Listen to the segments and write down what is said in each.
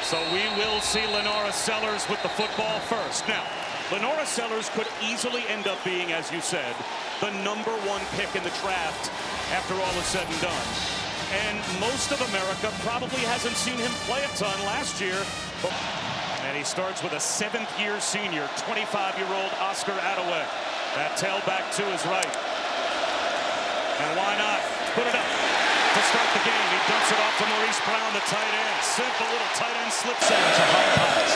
So we will see LaNorris with the football first. Now, LaNorris could easily end up being, as you said, the #1 pick in the draft after all is said and done. And most of America probably hasn't seen him play a ton last year. And he starts with a 7th-year senior, 25-year-old Oscar Attaway. That tailback to his right. And why not put it up to start the game? He dumps it off to Maurice Brown, the tight end. Simple little tight end slip set to high highs.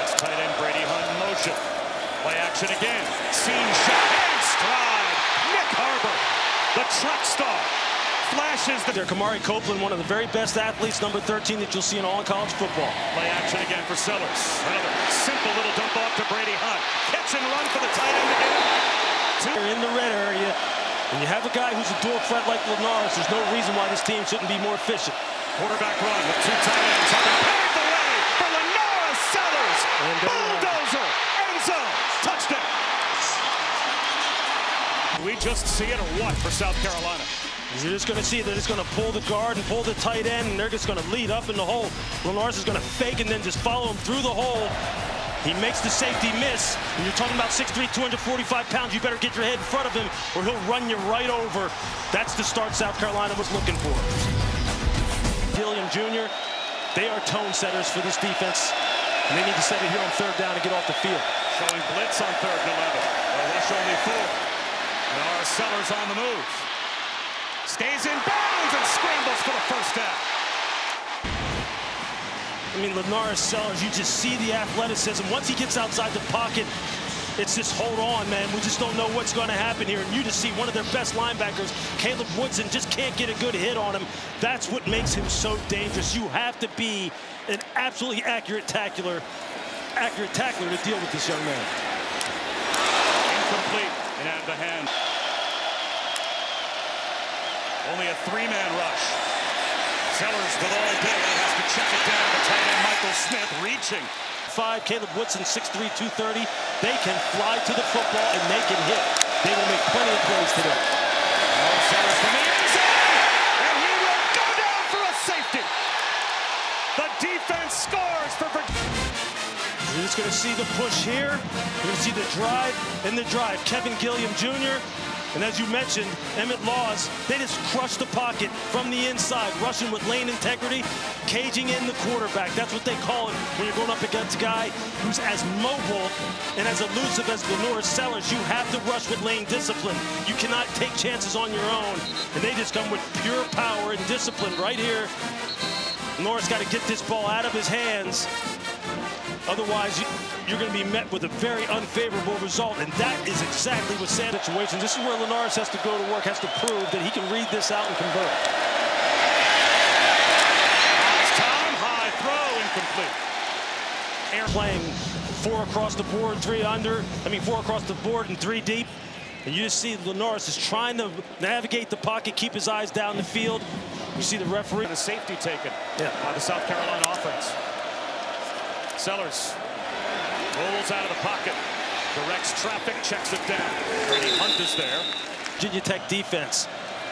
That's tight end Brady Hunt in motion. Play action again. Seam shot and stride. Nick Harbor, the truck star, flashes the... Kamari Copeland, one of the very best athletes, number 13 that you'll see in all college football. Play action again for Sellers. Another simple little dump off to Brady Hunt. Catch and run for the tight end again. In the red area, and you have a guy who's a dual threat like LaNorris, there's no reason why this team shouldn't be more efficient. Quarterback run with 2 tight ends. Up and paved the way for LaNorris Sellers. And bulldozer, end zone, touchdown. We just see it or what for South Carolina? You're just going to see they're just going to pull the guard and pull the tight end, and they're just going to lead up in the hole. LaNorris is going to fake and then just follow him through the hole. He makes the safety miss. When you're talking about 6'3", 245 pounds, you better get your head in front of him or he'll run you right over. That's the start South Carolina was looking for. Gilliam Jr., they are tone setters for this defense. And they need to set it here on 3rd down and get off the field. Showing blitz on 3rd and 11. Well, rush only 4. LaNorris Sellers on the move. Stays in bounds and scrambles for the first down. I mean, LaNorris Sellers, you just see the athleticism. Once he gets outside the pocket, it's just hold on, man. We just don't know what's going to happen here. And you just see one of their best linebackers, Caleb Woodson, just can't get a good hit on him. That's what makes him so dangerous. You have to be an absolutely accurate tackler to deal with this young man. Incomplete and out of the hand. Only a 3-man rush. Sellers with all day has to check it down. The tight end Michael Smith reaching. 5, Caleb Woodson, 6'3", 230. They can fly to the football and they can hit. They will make plenty of plays today. Sellers from the end zone, and he will go down for a safety. The defense scores for Virginia. You're just going to see the push here. You're going to see the drive and the drive. Kevin Gilliam Jr., and as you mentioned, Emmett Laws, they just crush the pocket from the inside, rushing with lane integrity, caging in the quarterback. That's what they call it when you're going up against a guy who's as mobile and as elusive as LaNorris Sellers. You have to rush with lane discipline. You cannot take chances on your own, and they just come with pure power and discipline right here. LaNorris got to get this ball out of his hands. Otherwise, you're going to be met with a very unfavorable result, and that is exactly what Sanders' situation. This is where LaNorris has to go to work, has to prove that he can read this out and convert. Time, high throw, incomplete. Air playing 4 across the board, 3 under. I mean, 4 across the board and 3 deep. And you just see LaNorris is trying to navigate the pocket, keep his eyes down the field. You see the referee. And a safety taken by the South Carolina offense. Sellers rolls out of the pocket, directs traffic, checks it down. Brady Hunt is there. Virginia Tech defense.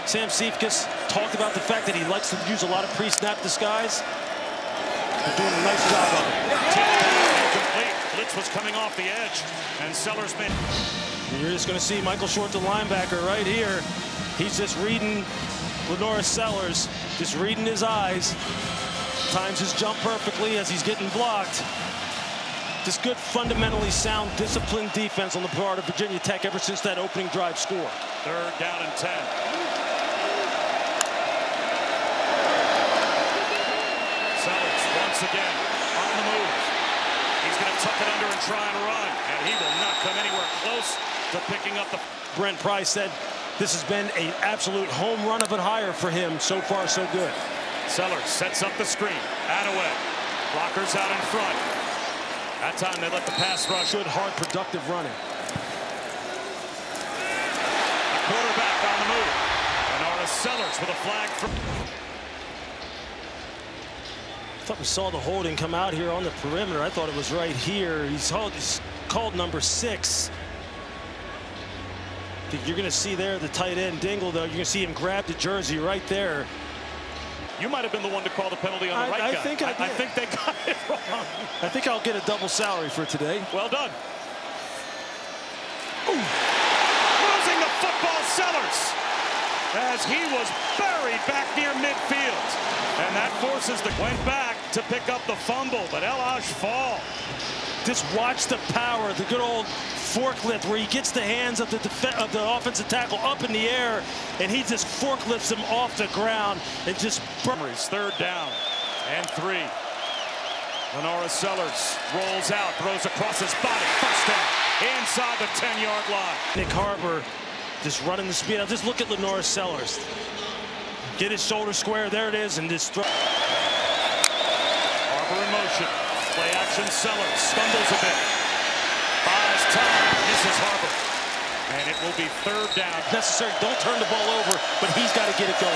Sam Cephas talked about the fact that he likes to use a lot of pre-snap disguise. They're doing a nice job on it. Incomplete. Blitz was coming off the edge, and Sellers made. You're just going to see Michael Short, the linebacker, right here. He's just reading LaNorris Sellers, just reading his eyes. Times his jump perfectly as he's getting blocked. Just good, fundamentally sound, disciplined defense on the part of Virginia Tech ever since that opening drive score. 3rd down and 10. Sellers once again on the move. He's going to tuck it under and try and run, and he will not come anywhere close to picking up the... Brent Price said this has been an absolute home run of a hire for him. So far, so good. Sellers sets up the screen. Attaway. Blockers out in front. That time they let the pass rush. Good, hard, productive running. A quarterback on the move. LaNorris Sellers with a flag. I thought we saw the holding come out here on the perimeter. I thought it was right here. He's called number 6. You're going to see there the tight end Dingle, though. You're going to see him grab the jersey right there. You might have been the one to call the penalty on the right guy. I think they got it wrong. I think I'll get a double salary for today. Well done. Ooh. Losing the football, Sellers, as he was buried back near midfield. And that forces the went back to pick up the fumble, but El Fall. Just watch the power, the good old forklift where he gets the hands of the offensive tackle up in the air, and he just forklifts him off the ground and just... Third down and 3. LaNorris Sellers rolls out, throws across his body. First down inside the 10-yard line. Nick Harbor just running the speed. Now just look at LaNorris Sellers. Get his shoulder square. There it is, and just throw. Harbor in motion. Play action. Sellers stumbles a bit. Buys time. Misses Harbor. And it will be third down. Necessary. Don't turn the ball over, but he's got to get it going.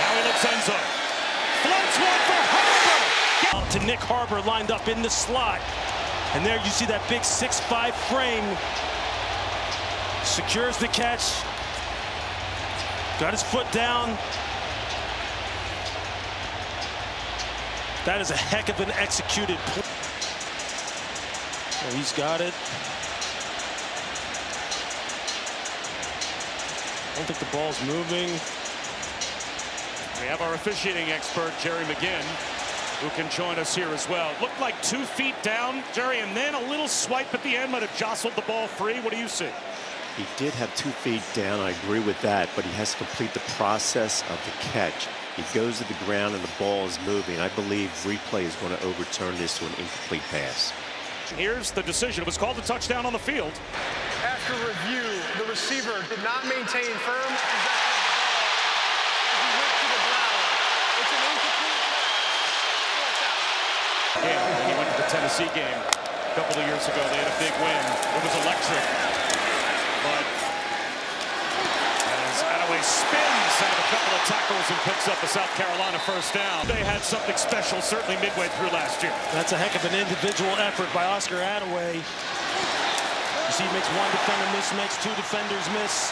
Now he looks end zone. Floats one for Harbor. Out to Nick Harbor lined up in the slot. And there you see that big 6'5" frame. Secures the catch. Got his foot down. That is a heck of an executed play. Oh, he's got it. I don't think the ball's moving. We have our officiating expert, Jerry McGinn, who can join us here as well. Looked like 2 feet down, Jerry, and then a little swipe at the end might have jostled the ball free. What do you see? He did have 2 feet down. I agree with that, but he has to complete the process of the catch. He goes to the ground and the ball is moving. I believe replay is going to overturn this to an incomplete pass. Here's the decision. It was called a touchdown on the field. After review, the receiver did not maintain firm possession of the ball as he went to the ground. It's an incomplete pass. Yeah, when he went to the Tennessee game a couple of years ago, they had a big win. It was electric. But as Attaway spins out of a couple of tackles and picks up a South Carolina first down, they had something special certainly midway through last year. That's a heck of an individual effort by Oscar Attaway. You see he makes 1 defender miss, makes 2 defenders miss.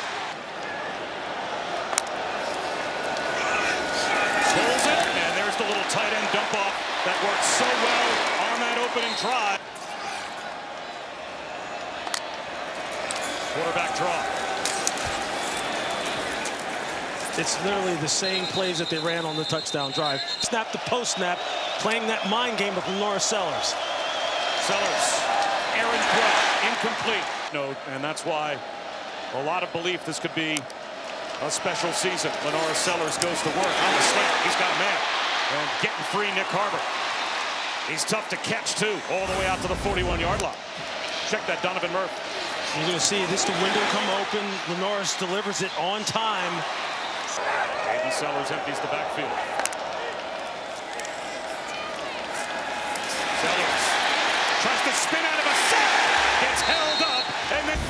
Pulls it, and there's the little tight end dump off that worked so well on that opening drive. Quarterback draw. It's literally the same plays that they ran on the touchdown drive. Snap the post snap, playing that mind game with LaNorris Sellers. Sellers, errant throw, incomplete. No, and that's why a lot of belief this could be a special season. LaNorris Sellers goes to work on the slant. He's got a man. And getting free, Nick Harbor. He's tough to catch, too, all the way out to the 41-yard line. Check that, Donovan Murphy. You're going to see this, the window come open. LaNorris delivers it on time. Aiden Sellers empties the backfield. Sellers tries to spin out of a sack. Gets held up and then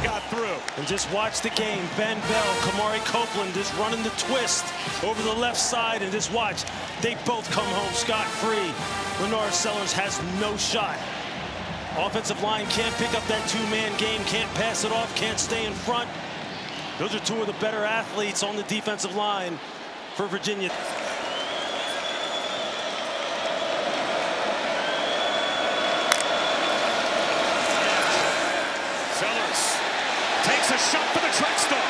got through. And just watch the game. Ben Bell, Kamari Copeland just running the twist over the left side. And just watch. They both come home scot-free. LaNorris Sellers has no shot. Offensive line can't pick up that 2-man game, can't pass it off, can't stay in front. Those are 2 of the better athletes on the defensive line for Virginia. Sellers takes a shot for the track star.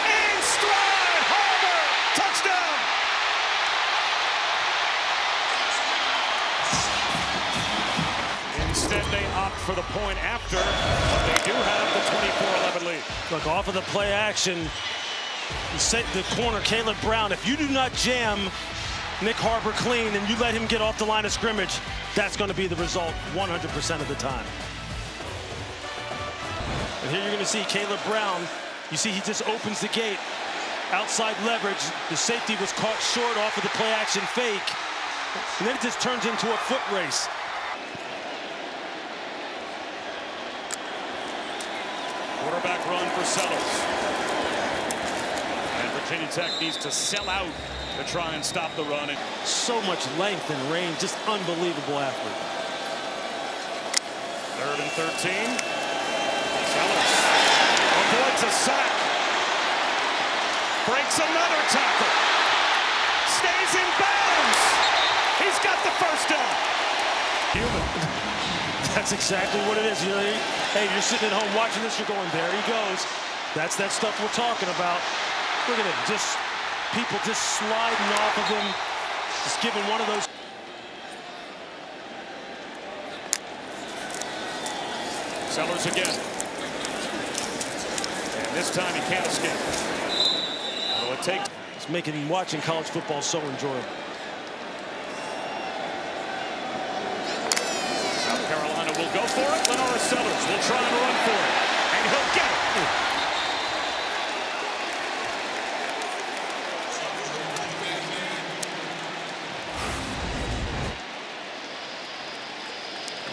In stride, Harbor, touchdown. Instead, they opt for the point after, but they do have the 24-11 lead. Look, off of the play action, the corner, Caleb Brown, if you do not jam Nick Harbor clean and you let him get off the line of scrimmage, that's going to be the result 100% of the time. And here you're going to see Caleb Brown. You see he just opens the gate. Outside leverage. The safety was caught short off of the play action fake. And then it just turns into a foot race. Quarterback run for Sellers. And Virginia Tech needs to sell out to try and stop the run. So much length and range, just unbelievable athlete. 3rd and 13. Sellers avoids a sack. Breaks another tackle. Stays first down. Human. That's exactly what it is. You know, hey, you're sitting at home watching this, you're going, there he goes. That's that stuff we're talking about. Look at it, just people just sliding off of him, just giving one of those. Sellers again. And this time he can't escape. What'll it take? It's making watching college football so enjoyable. South Carolina will go for it. LaNorris Sellers will try and run for it. And he'll get it.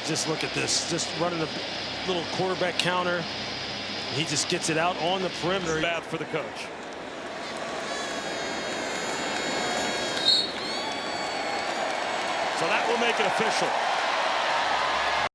Just look at this, just running a little quarterback counter. He just gets it out on the perimeter. Bad for the coach. So that will make it official.